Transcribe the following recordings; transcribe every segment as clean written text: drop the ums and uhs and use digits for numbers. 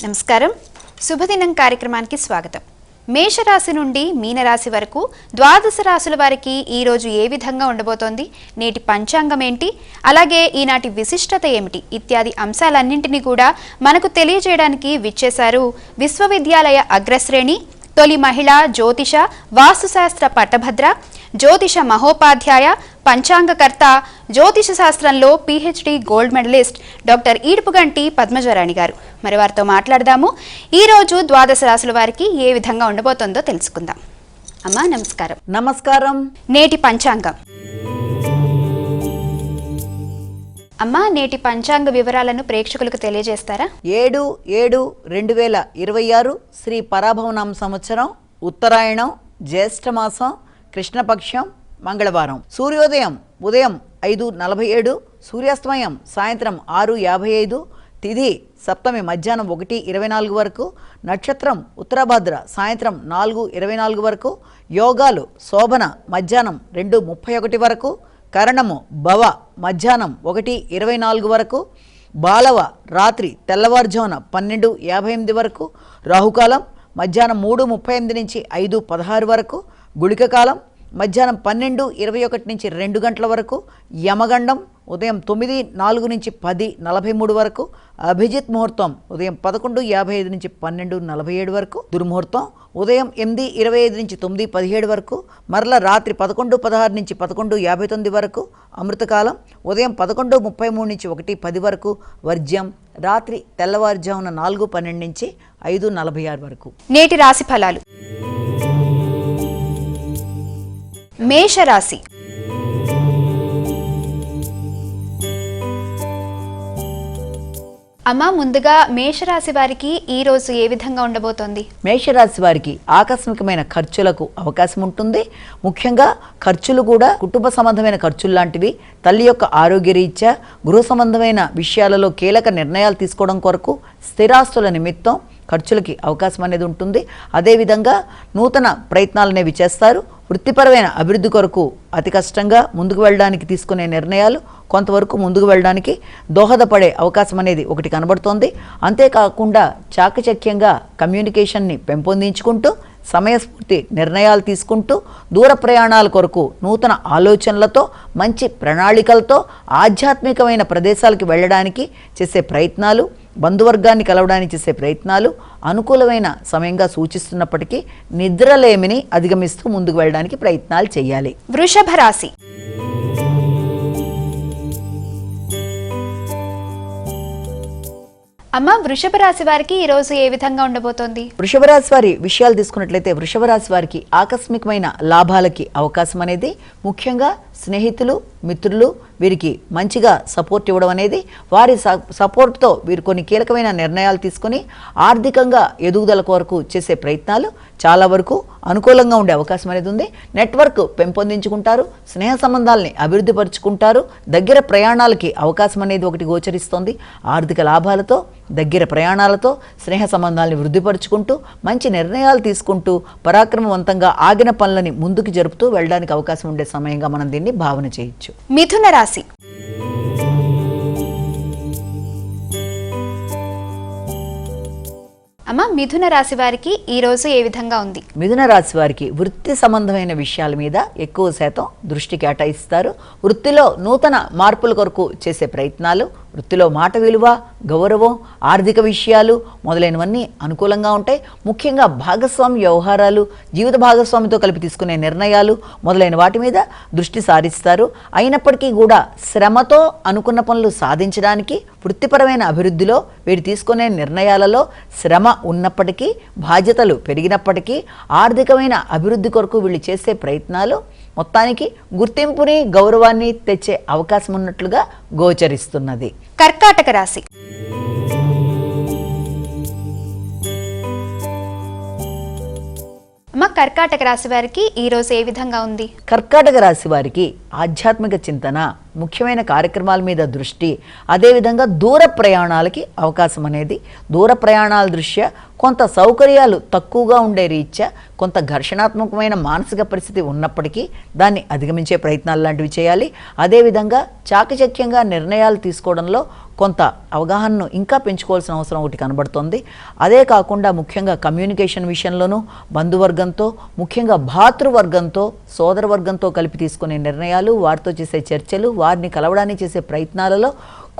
నమస్కారం. శుభదినం కార్యక్రమానికి స్వాగతం. మేషరాశి నుండి మీనరాశి వరకు ద్వాదశ రాశుల వారికి ఈ రోజు ఏ విధంగా ఉండబోతోంది, నేటి పంచాంగం ఏంటి, అలాగే ఈనాటి విశిష్టత ఏమిటి ఇత్యాది అంశాలన్నింటినీ కూడా మనకు తెలియజేయడానికి విచ్చేశారు విశ్వవిద్యాలయ అగ్రశ్రేణి తొలి మహిళా జ్యోతిష వాస్తుశాస్త్ర పట్టభద్ర, జ్యోతిష మహోపాధ్యాయ, పంచాంగకర్త, జ్యోతిష శాస్త్రంలో PhD gold medallist doctor Edupuganti పద్మజరాణి గారు. మరి వారితో మాట్లాడదాము. ఈరోజు ద్వాదశ రాశుల వారికి ఏ విధంగా ఉండబోతుందో తెలుసుకుందాం. అమ్మా నమస్కారం. నమస్కారం. నేటి పంచాంగం. అమ్మా, నేటి పంచాంగ వివరాలను ప్రేక్షకులకు తెలియజేస్తారా? 7/7/2026 శ్రీ పరాభవనామ సంవత్సరం, ఉత్తరాయణం, జ్యేష్ఠమాసం, కృష్ణపక్షం, మంగళవారం. సూర్యోదయం ఉదయం 5:47, సూర్యాస్తమయం సాయంత్రం 6:55, తిథి సప్తమి మధ్యాహ్నం 1:24 వరకు, నక్షత్రం ఉత్తరాభాద్ర సాయంత్రం 4:24 వరకు, యోగాలు శోభన మధ్యాహ్నం 2:31 వరకు, కరణము భవ మధ్యాహ్నం 1:24 వరకు, బాలవ రాత్రి తెల్లవారుజామున 12:58 వరకు, రాహుకాలం మధ్యాహ్నం 3:38 నుంచి 5:16 వరకు, గుళిక కాలం మధ్యాహ్నం 12:21 నుంచి 2 గంటల వరకు, యమగండం ఉదయం 9:04 నుంచి 10:43 వరకు, అభిజిత్ ముహూర్తం ఉదయం 11:55 నుంచి 12:47 వరకు, దుర్ముహూర్తం ఉదయం 8:25 నుంచి 9:17 వరకు, మరల రాత్రి 11:16 నుంచి 11:59 వరకు, అమృతకాలం ఉదయం 11:33 నుంచి 1:10 వరకు, వర్జ్యం రాత్రి తెల్లవారుజామున 4:12 నుంచి 5:46 వరకు. నేటి రాశి ఫలాలు. మేషరాశి. అమ్మ, ముందుగా మేషరాశి వారికి ఈ రోజు ఏ విధంగా ఉండబోతోంది? మేషరాశి వారికి ఆకస్మికమైన ఖర్చులకు అవకాశం ఉంటుంది. ముఖ్యంగా ఖర్చులు కూడా కుటుంబ సంబంధమైన ఖర్చులు లాంటివి, తల్లి యొక్క ఆరోగ్యరీత్యా, గృహ సంబంధమైన విషయాలలో కీలక నిర్ణయాలు తీసుకోవడం కొరకు, స్థిరాస్తుల నిమిత్తం ఖర్చులకి అవకాశం అనేది ఉంటుంది. అదేవిధంగా నూతన ప్రయత్నాలు అనేవి చేస్తారు. వృత్తిపరమైన అభివృద్ధి కొరకు అతి కష్టంగా ముందుకు వెళ్ళడానికి తీసుకునే నిర్ణయాలు కొంతవరకు ముందుకు వెళ్ళడానికి దోహదపడే అవకాశం అనేది ఒకటి కనబడుతోంది. అంతేకాకుండా చాకచక్యంగా కమ్యూనికేషన్ని పెంపొందించుకుంటూ, సమయస్ఫూర్తి నిర్ణయాలు తీసుకుంటూ, దూర ప్రయాణాల కొరకు నూతన ఆలోచనలతో, మంచి ప్రణాళికలతో, ఆధ్యాత్మికమైన ప్రదేశాలకు వెళ్ళడానికి చేసే ప్రయత్నాలు, బంధువర్గాన్ని కలవడానికి చేసే ప్రయత్నాలు అనుకూలమైన సమయంగా సూచిస్తున్నప్పటికీ నిద్రలేమిని అధిగమిస్తూ ముందుకు వెళ్ళడానికి ప్రయత్నాలు చేయాలి. వృషభ రాశి. అమ్మ, వృషభ రాశి వారికి ఈ రోజు ఏ విధంగా ఉండబోతోంది? వృషభ రాశి వారి విషయాలు తీసుకున్నట్లయితే వృషభ రాశి వారికి ఆకస్మికమైన లాభాలకి అవకాశం అనేది, ముఖ్యంగా స్నేహితులు, మిత్రులు వీరికి మంచిగా సపోర్ట్ ఇవ్వడం అనేది, వారి సపోర్ట్తో వీరు కొన్ని కీలకమైన నిర్ణయాలు తీసుకొని ఆర్థికంగా ఎదుగుదల కొరకు చేసే ప్రయత్నాలు చాలా వరకు అనుకూలంగా ఉండే అవకాశం అనేది ఉంది. నెట్వర్క్ పెంపొందించుకుంటారు, స్నేహ సంబంధాలని అభివృద్ధి పరుచుకుంటారు, దగ్గర ప్రయాణాలకి అవకాశం అనేది ఒకటి గోచరిస్తోంది. ఆర్థిక లాభాలతో, దగ్గర ప్రయాణాలతో స్నేహ సంబంధాలని వృద్ధిపరుచుకుంటూ, మంచి నిర్ణయాలు తీసుకుంటూ, పరాక్రమవంతంగా ఆగిన పనులని ముందుకు జరుపుతూ వెళ్ళడానికి అవకాశం ఉండే సమయంగా మనం దీన్ని భావన చేయొచ్చు. మిథున రాశి. అమ్మ, మిథున రాశి వారికి ఈ రోజు ఏ విధంగా ఉంది? మిథున రాశి వారికి వృత్తి సంబంధమైన విషయాల మీద ఎక్కువ శాతం దృష్టి కేటాయిస్తారు. వృత్తిలో నూతన మార్పుల కొరకు చేసే ప్రయత్నాలు, వృత్తిలో మాట విలువ, గౌరవం, ఆర్థిక విషయాలు మొదలైనవన్నీ అనుకూలంగా ఉంటాయి. ముఖ్యంగా భాగస్వామి వ్యవహారాలు, జీవిత భాగస్వామితో కలిపి తీసుకునే నిర్ణయాలు మొదలైన వాటి మీద దృష్టి సారిస్తారు. అయినప్పటికీ కూడా శ్రమతో అనుకున్న పనులు సాధించడానికి, వృత్తిపరమైన అభివృద్ధిలో వీరు తీసుకునే నిర్ణయాలలో శ్రమ ఉన్నప్పటికీ, బాధ్యతలు పెరిగినప్పటికీ, ఆర్థికమైన అభివృద్ధి కొరకు వీళ్ళు చేసే ప్రయత్నాలు మొత్తానికి గుర్తింపుని, గౌరవాన్ని తెచ్చే అవకాశం ఉన్నట్లుగా గోచరిస్తున్నది. కర్కాటక రాశి. అమ్మ, కర్కాటక రాశి వారికి ఈ రోజు ఏ విధంగా ఉంది? కర్కాటక రాశి వారికి ఆధ్యాత్మిక చింతన, ముఖ్యమైన కార్యక్రమాల మీద దృష్టి, అదేవిధంగా దూర ప్రయాణాలకి అవకాశం అనేది, దూర ప్రయాణాల దృష్ట్యా కొంత సౌకర్యాలు తక్కువగా ఉండే రీత్యా కొంత ఘర్షణాత్మకమైన మానసిక పరిస్థితి ఉన్నప్పటికీ దాన్ని అధిగమించే ప్రయత్నాలు లాంటివి చేయాలి. అదేవిధంగా చాకచక్యంగా నిర్ణయాలు తీసుకోవడంలో కొంత అవగాహనను ఇంకా పెంచుకోవాల్సిన అవసరం ఒకటి కనబడుతోంది. అదే కాకుండా ముఖ్యంగా కమ్యూనికేషన్ విషయంలోనూ బంధువర్గంతో, ముఖ్యంగా భాతృవర్గంతో, సోదరవర్గంతో కలిపి తీసుకునే నిర్ణయాలు, వారితో చేసే చర్చలు, వారిని కలవడానికి చేసే ప్రయత్నాలలో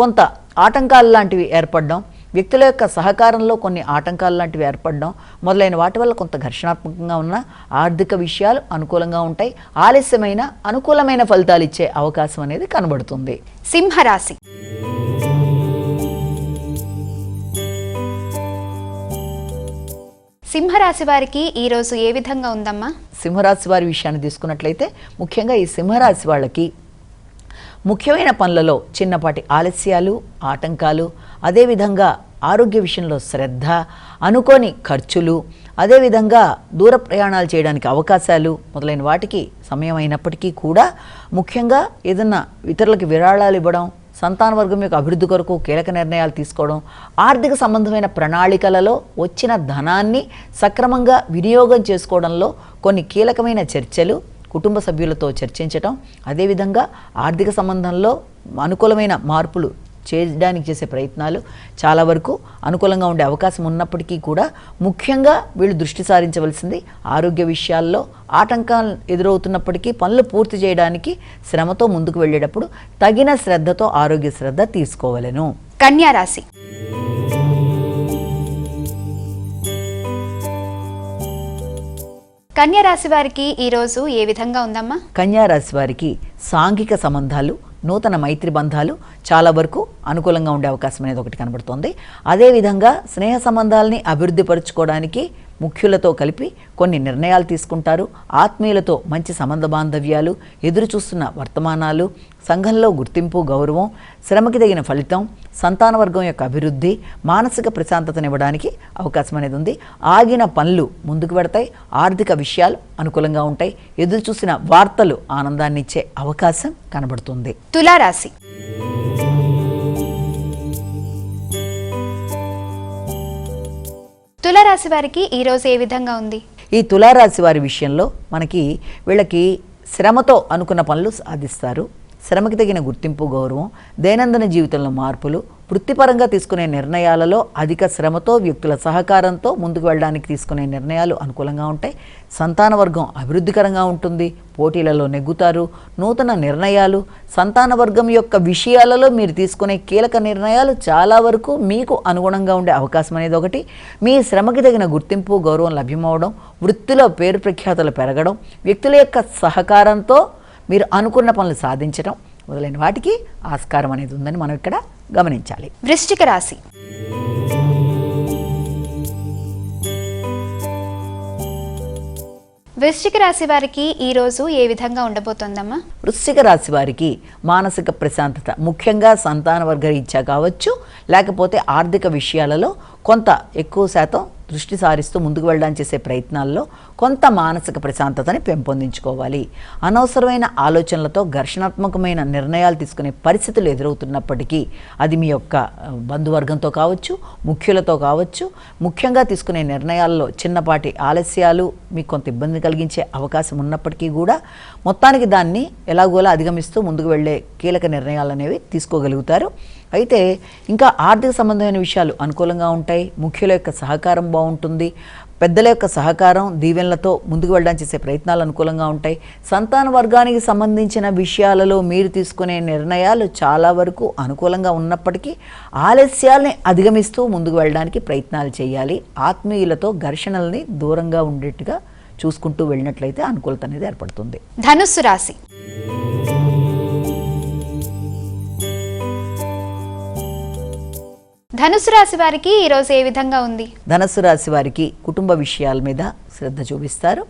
కొంత ఆటంకాలు లాంటివి ఏర్పడడం, వ్యక్తుల యొక్క సహకారంలో కొన్ని ఆటంకాలు లాంటివి ఏర్పడడం మొదలైన వాటి వల్ల కొంత ఘర్షణాత్మకంగా ఉన్న ఆర్థిక విషయాలు అనుకూలంగా ఉంటాయి. ఆలస్యమైన అనుకూలమైన ఫలితాలు ఇచ్చే అవకాశం అనేది కనబడుతుంది. సింహరాశి. సింహరాశి వారికి ఈరోజు ఏ విధంగా ఉందమ్మా? సింహరాశి వారి విషయాన్ని తీసుకున్నట్లయితే ముఖ్యంగా ఈ సింహరాశి వాళ్ళకి ముఖ్యమైన పనులలో చిన్నపాటి ఆలస్యాలు, ఆటంకాలు, అదేవిధంగా ఆరోగ్య విషయంలో శ్రద్ధ, అనుకోని ఖర్చులు, అదేవిధంగా దూర ప్రయాణాలు చేయడానికి అవకాశాలు మొదలైన వాటికి సమయం అయినప్పటికీ కూడా ముఖ్యంగా ఏదన్నా ఇతరులకి విరాళాలు ఇవ్వడం, సంతాన వర్గం యొక్క అభివృద్ధి కొరకు కీలక నిర్ణయాలు తీసుకోవడం, ఆర్థిక సంబంధమైన ప్రణాళికలలో వచ్చిన ధనాన్ని సక్రమంగా వినియోగం చేసుకోవడంలో కొన్ని కీలకమైన చర్చలు కుటుంబ సభ్యులతో చర్చించటం, అదేవిధంగా ఆర్థిక సంబంధంలో అనుకూలమైన మార్పులు చేయడానికి చేసే ప్రయత్నాలు చాలా వరకు అనుకూలంగా ఉండే అవకాశం ఉన్నప్పటికీ కూడా ముఖ్యంగా వీళ్ళు దృష్టి సారించవలసింది ఆరోగ్య విషయాల్లో. ఆటంకాలు ఎదురవుతున్నప్పటికీ పనులు పూర్తి చేయడానికి శ్రమతో ముందుకు వెళ్ళేటప్పుడు తగిన శ్రద్ధతో ఆరోగ్య శ్రద్ధ తీసుకోవలెను. కన్యా రాశి. కన్యా రాశి వారికి ఈరోజు ఏ విధంగా ఉందమ్మా? కన్యా రాశి వారికి సాంఘిక సంబంధాలు, నూతన మైత్రి బంధాలు చాలా వరకు అనుకూలంగా ఉండే అవకాశం అనేది ఒకటి కనబడుతోంది. అదేవిధంగా స్నేహ సంబంధాలని అభివృద్ధి పరుచుకోవడానికి ముఖ్యులతో కలిపి కొన్ని నిర్ణయాలు తీసుకుంటారు. ఆత్మీయులతో మంచి సంబంధ బాంధవ్యాలు, ఎదురు చూస్తున్న వర్తమానాలు, సంఘంలో గుర్తింపు, గౌరవం, శ్రమకి తగిన ఫలితం, సంతాన వర్గం యొక్క అభివృద్ధి, మానసిక ప్రశాంతతనివ్వడానికి అవకాశం అనేది ఉంది. ఆగిన పనులు ముందుకు పెడతాయి. ఆర్థిక విషయాలు అనుకూలంగా ఉంటాయి. ఎదురు చూసిన వార్తలు ఆనందాన్ని ఇచ్చే అవకాశం కనబడుతుంది. తులారాశి. తులారాశి వారికి ఈరోజు ఏ విధంగా ఉంది? ఈ తులారాశి వారి విషయంలో వీళ్ళకి శ్రమతో అనుకున్న పనులు సాధిస్తారు. శ్రమకి తగిన గుర్తింపు, గౌరవం, దైనందిన జీవితంలో మార్పులు, వృత్తిపరంగా తీసుకునే నిర్ణయాలలో అధిక శ్రమతో వ్యక్తుల సహకారంతో ముందుకు వెళ్ళడానికి తీసుకునే నిర్ణయాలు అనుకూలంగా ఉంటాయి. సంతాన వర్గం అభివృద్ధికరంగా ఉంటుంది. పోటీలలో నెగ్గుతారు. నూతన నిర్ణయాలు, సంతాన వర్గం యొక్క విషయాలలో మీరు తీసుకునే కీలక నిర్ణయాలు చాలా వరకు మీకు అనుగుణంగా ఉండే అవకాశం అనేది ఒకటి. మీ శ్రమకి తగిన గుర్తింపు, గౌరవం లభ్యమవడం, వృత్తిలో పేరు ప్రఖ్యాతలు పెరగడం, వ్యక్తుల యొక్క సహకారంతో మీరు అనుకున్న పనులు సాధించడం మొదలైన వాటికి ఆస్కారం అనేది ఉందని మనం ఇక్కడ గమనించాలి. వృశ్చిక రాశి. వృశ్చిక రాశి వారికి ఈరోజు ఏ విధంగా ఉండబోతోందమ్మా? వృశ్చిక రాశి వారికి మానసిక ప్రశాంతత, ముఖ్యంగా సంతాన వర్గ రీత్యా కావచ్చు, లేకపోతే ఆర్థిక విషయాలలో కొంత ఎక్కువ శాతం దృష్టి సారిస్తూ ముందుకు వెళ్ళడానికి చేసే ప్రయత్నాల్లో కొంత మానసిక ప్రశాంతతని పెంపొందించుకోవాలి. అనవసరమైన ఆలోచనలతో ఘర్షణాత్మకమైన నిర్ణయాలు తీసుకునే పరిస్థితులు ఎదురవుతున్నప్పటికీ అది మీ యొక్క బంధువర్గంతో కావచ్చు, ముఖ్యులతో కావచ్చు, ముఖ్యంగా తీసుకునే నిర్ణయాల్లో చిన్నపాటి ఆలస్యాలు మీకు కొంత ఇబ్బంది కలిగించే అవకాశం ఉన్నప్పటికీ కూడా మొత్తానికి దాన్ని ఎలాగోలా అధిగమిస్తూ ముందుకు వెళ్ళే కీలక నిర్ణయాలు అనేవి తీసుకోగలుగుతారు. అయితే ఇంకా ఆర్థిక సంబంధమైన విషయాలు అనుకూలంగా ఉంటాయి. ముఖ్యుల యొక్క సహకారం బాగుంటుంది. పెద్దల యొక్క సహకారం, దీవెనలతో ముందుకు వెళ్ళడానికి చేసే ప్రయత్నాలు అనుకూలంగా ఉంటాయి. సంతాన వర్గానికి సంబంధించిన విషయాలలో మీరు తీసుకునే నిర్ణయాలు చాలా వరకు అనుకూలంగా ఉన్నప్పటికీ ఆలస్యాల్ని అధిగమిస్తూ ముందుకు వెళ్ళడానికి ప్రయత్నాలు చేయాలి. ఆత్మీయులతో ఘర్షణల్ని దూరంగా ఉండేట్టుగా చూసుకుంటూ వెళ్ళినట్లయితే అనుకూలత అనేది ఏర్పడుతుంది. ధనుస్సు రాశి. ధనుసు రాశి వారికి ఈరోజు ఏ విధంగా ఉంది? ధనుసు రాశి వారికి కుటుంబ విషయాల మీద శ్రద్ధ చూపిస్తారు.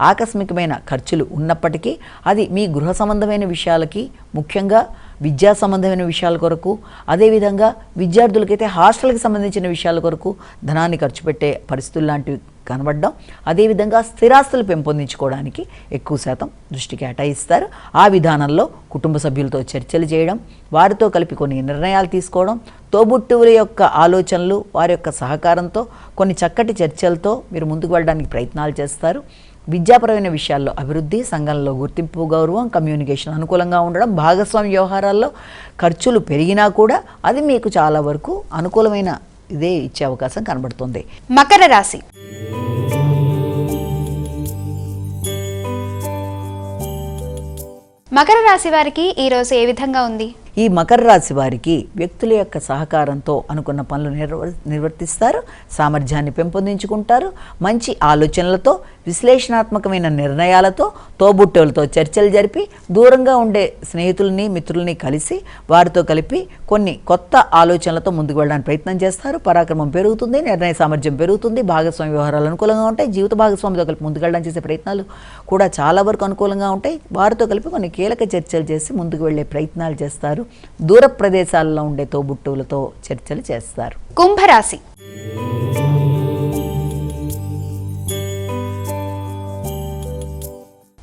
ఆకస్మికమైన ఖర్చులు ఉన్నప్పటికీ అది మీ గృహ సంబంధమైన విషయాలకి, ముఖ్యంగా విద్యా సంబంధమైన విషయాల కొరకు, అదేవిధంగా విద్యార్థులకైతే హాస్టల్కి సంబంధించిన విషయాల కొరకు ధనాన్ని ఖర్చు పెట్టే పరిస్థితులు లాంటివి కనబడడం, అదేవిధంగా స్థిరాస్తులు పెంపొందించుకోవడానికి ఎక్కువ శాతం దృష్టి కేటాయిస్తారు. ఆ విధానంలో కుటుంబ సభ్యులతో చర్చలు చేయడం, వారితో కలిపి కొన్ని నిర్ణయాలు తీసుకోవడం, తోబుట్టువుల యొక్క ఆలోచనలు, వారి యొక్క సహకారంతో కొన్ని చక్కటి చర్చలతో మీరు ముందుకు వెళ్ళడానికి ప్రయత్నాలు చేస్తారు. విద్యాపరమైన విషయాల్లో అభివృద్ధి, సంఘంలో గుర్తింపు, గౌరవం, కమ్యూనికేషన్ అనుకూలంగా ఉండడం, భాగస్వామ్య వ్యవహారాల్లో ఖర్చులు పెరిగినా కూడా అది మీకు చాలా వరకు అనుకూలమైన ఇదే ఇచ్చే అవకాశం కనబడుతుంది. మకర రాశి. మకర రాశి వారికి ఈ రోజు ఏ విధంగా ఉంది? ఈ మకర రాశి వారికి వ్యక్తుల యొక్క సహకారంతో అనుకున్న పనులు నిర్వర్తిస్తారు, సామర్థ్యాన్ని పెంపొందించుకుంటారు, మంచి ఆలోచనలతో, విశ్లేషణాత్మకమైన నిర్ణయాలతో, తోబుట్టువులతో చర్చలు జరిపి దూరంగా ఉండే స్నేహితుల్ని, మిత్రుల్ని కలిసి వారితో కలిపి కొన్ని కొత్త ఆలోచనలతో ముందుకు వెళ్ళడానికి ప్రయత్నం చేస్తారు. పరాక్రమం పెరుగుతుంది, నిర్ణయ సామర్థ్యం పెరుగుతుంది, భాగస్వామి వ్యవహారాలు అనుకూలంగా ఉంటాయి, జీవిత భాగస్వామితో కలిపి ముందుకు వెళ్ళడానికి చేసే ప్రయత్నాలు కూడా చాలా వరకు అనుకూలంగా ఉంటాయి. వారితో కలిపి కొన్ని కీలక చర్చలు చేసి ముందుకు వెళ్ళే ప్రయత్నాలు చేస్తారు. దూర ప్రదేశాల్లో ఉండే తోబుట్టువులతో చర్చలు చేస్తారు. కుంభరాశి.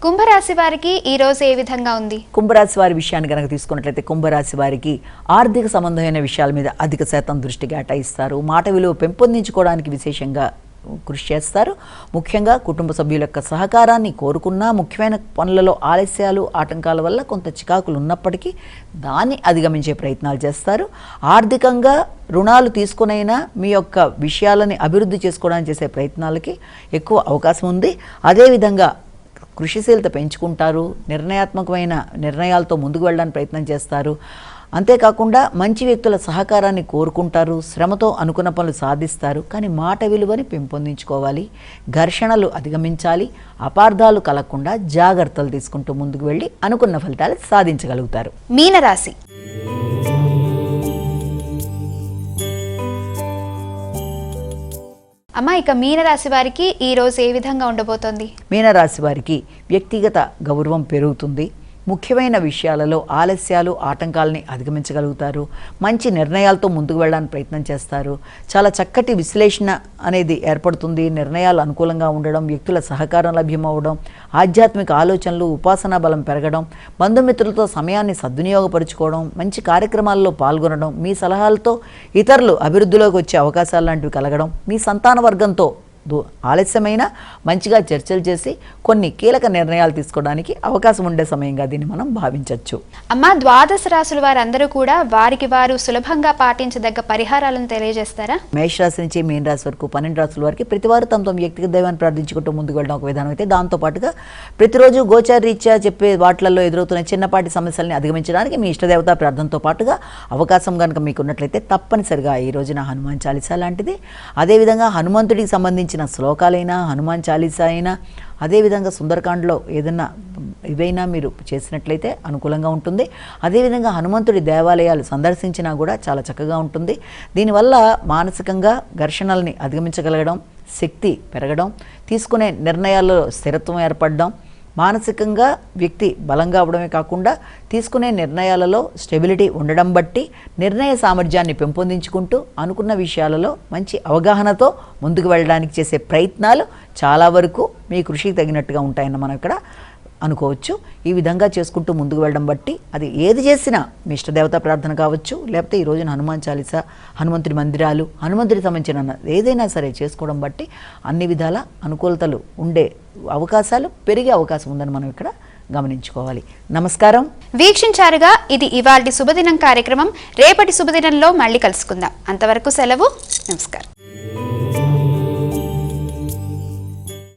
కుంభరాశి వారికి ఈ రోజు ఏ విధంగా ఉంది? కుంభరాశి వారి విషయాన్ని కనుక తీసుకున్నట్లయితే కుంభరాశి వారికి ఆర్థిక సంబంధమైన విషయాల మీద అధిక శాతం దృష్టి కేటాయిస్తారు. మాట విలువ పెంపొందించుకోవడానికి విశేషంగా కృషి చేస్తారు. ముఖ్యంగా కుటుంబ సభ్యుల యొక్క సహకారాన్ని కోరుకున్నా ముఖ్యమైన పనులలో ఆలస్యాలు, ఆటంకాల వల్ల కొంత చికాకులు ఉన్నప్పటికీ దాన్ని అధిగమించే ప్రయత్నాలు చేస్తారు. ఆర్థికంగా రుణాలు తీసుకునైనా మీ యొక్క విషయాలని అభివృద్ధి చేసుకోవడానికి చేసే ప్రయత్నాలకి ఎక్కువ అవకాశం ఉంది. అదేవిధంగా కృషిశీలత పెంచుకుంటారు, నిర్ణయాత్మకమైన నిర్ణయాలతో ముందుకు వెళ్ళడానికి ప్రయత్నం చేస్తారు. అంతేకాకుండా మంచి వ్యక్తుల సహకారాన్ని కోరుకుంటారు, శ్రమతో అనుకున్న పనులు సాధిస్తారు. కానీ మాట విలువని పెంపొందించుకోవాలి, ఘర్షణలు అధిగమించాలి, అపార్థాలు కలగకుండా జాగ్రత్తలు తీసుకుంటూ ముందుకు వెళ్ళి అనుకున్న ఫలితాలు సాధించగలుగుతారు. మీనరాశి. అమ్మ, ఇక మీనరాశి వారికి ఈ రోజు ఏ విధంగా ఉండబోతోంది? మీనరాశి వారికి వ్యక్తిగత గౌరవం పెరుగుతుంది. ముఖ్యమైన విషయాలలో ఆలస్యాలు, ఆటంకాలని అధిగమించగలుగుతారు. మంచి నిర్ణయాలతో ముందుకు వెళ్ళడానికి ప్రయత్నం చేస్తారు. చాలా చక్కటి విశ్లేషణ అనేది ఏర్పడుతుంది. నిర్ణయాలు అనుకూలంగా ఉండడం, వ్యక్తుల సహకారం లభ్యమవడం, ఆధ్యాత్మిక ఆలోచనలు, ఉపాసనా బలం పెరగడం, బంధుమిత్రులతో సమయాన్ని సద్వినియోగపరుచుకోవడం, మంచి కార్యక్రమాల్లో పాల్గొనడం, మీ సలహాలతో ఇతరులు అభివృద్ధిలోకి వచ్చే అవకాశాలు లాంటివి కలగడం, మీ సంతాన వర్గంతో ఆలస్యమైన మంచిగా చర్చలు చేసి కొన్ని కీలక నిర్ణయాలు తీసుకోవడానికి అవకాశం ఉండే సమయంగా దీన్ని మనం భావించవచ్చు. అమ్మ, ద్వాదశ రాశుల వారందరూ కూడా వారికి వారు సులభంగా పాటించదగ్గ పరిహారాలను తెలియజేస్తారా? మేషరాశి నుంచి మీన రాశి వరకు 12 రాశుల వారికి ప్రతివారు తమ వ్యక్తిగత దైవాన్ని ప్రార్థించుకుంటూ ముందుకు వెళ్ళడం ఒక విధానం అయితే, దాంతోపాటుగా ప్రతిరోజు గోచారీత్యా చెప్పే వాటిలలో ఎదురవుతున్న చిన్నపాటి సమస్యల్ని అధిగమించడానికి మీ ఇష్టదేవతా ప్రార్థనతో పాటుగా అవకాశం కనుక మీకు ఉన్నట్లయితే తప్పనిసరిగా ఈ రోజున హనుమాన్ చాలీసా లాంటిది, అదేవిధంగా హనుమంతుడికి సంబంధించిన శ్లోకాలైనా, హనుమాన్ చాలీసా అయినా, అదేవిధంగా సుందరకాండలో ఏదైనా ఇవైనా మీరు చేసినట్లయితే అనుకూలంగా ఉంటుంది. అదేవిధంగా హనుమంతుడి దేవాలయాలు సందర్శించినా కూడా చాలా చక్కగా ఉంటుంది. దీనివల్ల మానసికంగా ఘర్షణల్ని అధిగమించగలగడం, శక్తి పెరగడం, తీసుకునే నిర్ణయాల్లో స్థిరత్వం ఏర్పడడం, మానసికంగా వ్యక్తి బలంగా అవడమే కాకుండా తీసుకునే నిర్ణయాలలో స్టెబిలిటీ ఉండడం బట్టి నిర్ణయ సామర్థ్యాన్ని పెంపొందించుకుంటూ అనుకున్న విషయాలలో మంచి అవగాహనతో ముందుకు వెళ్ళడానికి చేసే ప్రయత్నాలు చాలా వరకు మీ కృషికి తగినట్టుగా ఉంటాయని మనం ఇక్కడ అనుకోవచ్చు. ఈ విధంగా చేసుకుంటూ ముందుకు వెళ్ళడం బట్టి అది ఏది చేసినా మీ ఇష్టదేవతా ప్రార్థన కావచ్చు, లేకపోతే ఈ రోజున హనుమాన్ చాలీసా, హనుమంతుడి మందిరాలు, హనుమంతుడికి సంబంధించిన ఏదైనా సరే చేసుకోవడం బట్టి అన్ని విధాల అనుకూలతలు ఉండే అవకాశాలు పెరిగే అవకాశం ఉందని మనం ఇక్కడ గమనించుకోవాలి. నమస్కారం. వీక్షించారుగా, ఇది ఇవాల్టి శుభదినం కార్యక్రమం. రేపటి శుభదినంలో మళ్ళీ కలుసుకుందాం. అంతవరకు సెలవు. నమస్కారం.